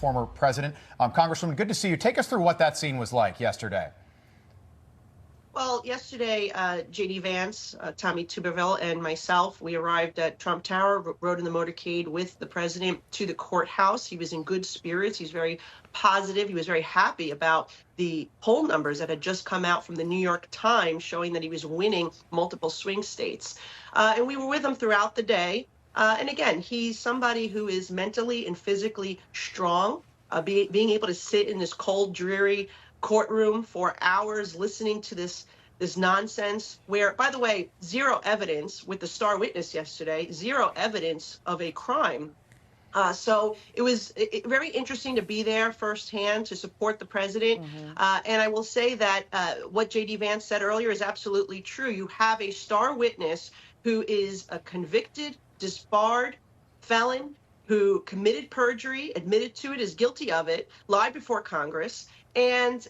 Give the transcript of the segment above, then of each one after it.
former president. Congresswoman, good to see you. Take us through what that scene was like yesterday. Well, yesterday, J.D. Vance, Tommy Tuberville, and myself, we arrived at Trump Tower, rode in the motorcade with the president to the courthouse. He was in good spirits. He's very positive. He was very happy about the poll numbers that had just come out from the New York Times showing that he was winning multiple swing states. And we were with him throughout the day. And again, he's somebody who is mentally and physically strong, being able to sit in this cold, dreary courtroom for hours listening to this nonsense where, by the way, zero evidence with the star witness yesterday, zero evidence of a crime. So it was very interesting to be there firsthand to support the president. And I will say that what J.D. Vance said earlier is absolutely true. You have a star witness who is a convicted, disbarred felon who committed perjury, admitted to it, is guilty of it, lied before Congress. And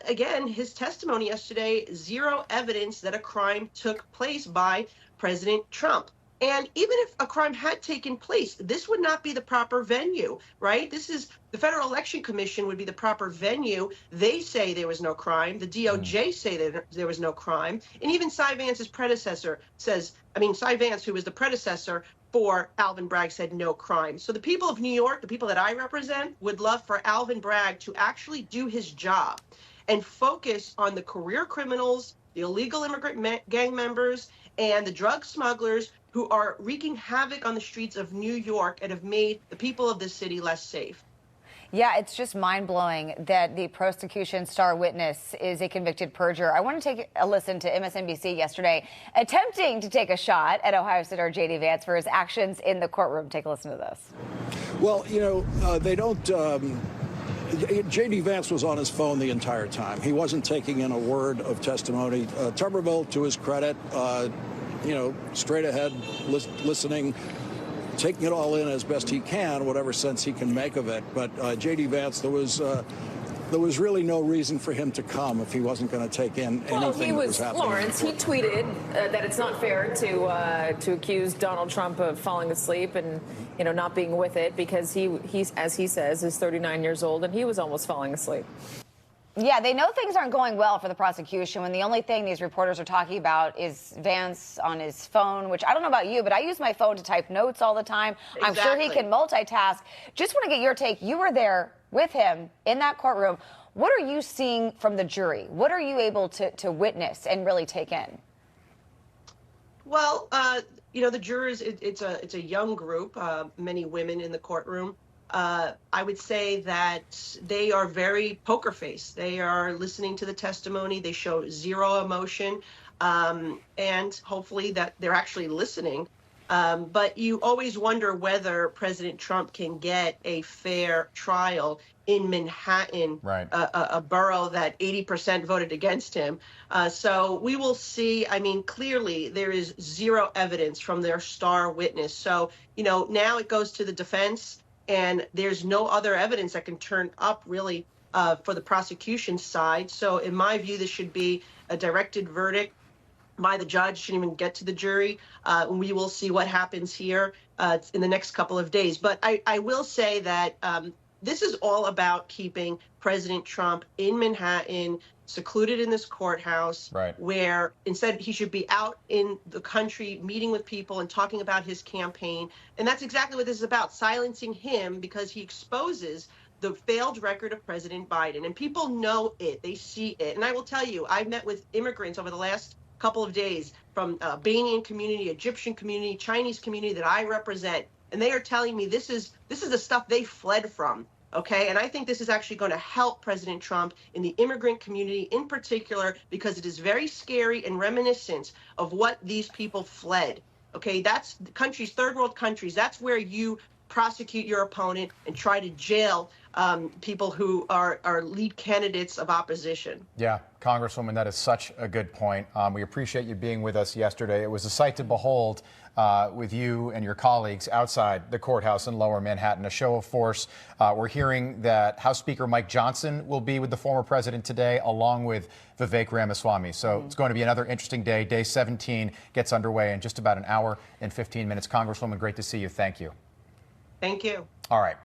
again, his testimony yesterday, zero evidence that a crime took place by President Trump. And even if a crime had taken place, this would not be the proper venue, right? This is the Federal Election Commission would be the proper venue. They say there was no crime. The DOJ say that there was no crime. And even Cy Vance's predecessor says, Cy Vance, who was the predecessor for Alvin Bragg, said no crime. So the people of New York, the people that I represent, would love for Alvin Bragg to actually do his job and focus on the career criminals, the illegal immigrant gang members, and the drug smugglers who are wreaking havoc on the streets of New York and have made the people of this city less safe. Yeah, it's just mind-blowing that the prosecution's star witness is a convicted perjurer. I want to take a listen to MSNBC yesterday attempting to take a shot at Ohio Senator J.D. Vance for his actions in the courtroom. Take a listen to this. Well, they don't... J.D. Vance was on his phone the entire time. He wasn't taking in a word of testimony. Tuberville, to his credit, straight ahead, listening, taking it all in as best he can, whatever sense he can make of it. But J.D. Vance, there was really no reason for him to come if he wasn't going to take in anything that was happening. Lawrence, he tweeted that it's not fair to accuse Donald Trump of falling asleep and not being with it because he's, as he says, is 39 years old and he was almost falling asleep. Yeah, they know things aren't going well for the prosecution when the only thing these reporters are talking about is Vance on his phone, which I don't know about you, but I use my phone to type notes all the time. Exactly. I'm sure he can multitask. Just want to get your take. You were there with him in that courtroom. What are you seeing from the jury? What are you able to witness and really take in? Well, the jurors, it's a young group, many women in the courtroom. I would say that they are very poker face. They are listening to the testimony. They show zero emotion, and hopefully that they're actually listening. But you always wonder whether President Trump can get a fair trial in Manhattan, right. a borough that 80% voted against him. So we will see. Clearly there is zero evidence from their star witness. So, now it goes to the defense. And there's no other evidence that can turn up really for the prosecution's side. So in my view, this should be a directed verdict by the judge, shouldn't even get to the jury. We will see what happens here in the next couple of days. But I will say that this is all about keeping President Trump in Manhattan, secluded in this courthouse, right, where instead he should be out in the country meeting with people and talking about his campaign. And that's exactly what this is about, silencing him because he exposes the failed record of President Biden. And people know it. They see it. And I will tell you, I've met with immigrants over the last couple of days from Albanian community, Egyptian community, Chinese community that I represent. And they are telling me this is the stuff they fled from. Okay, and I think this is actually going to help President Trump in the immigrant community in particular, because it is very scary and reminiscent of what these people fled. Okay, that's the countries, third world countries. That's where you prosecute your opponent and try to jail people who are lead candidates of opposition. Yeah, Congresswoman, that is such a good point. We appreciate you being with us yesterday. It was a sight to behold with you and your colleagues outside the courthouse in Lower Manhattan, a show of force. We're hearing that House Speaker Mike Johnson will be with the former president today, along with Vivek Ramaswamy. So it's going to be another interesting day. Day 17 gets underway in just about an hour and 15 minutes. Congresswoman, great to see you. Thank you. Thank you. All right.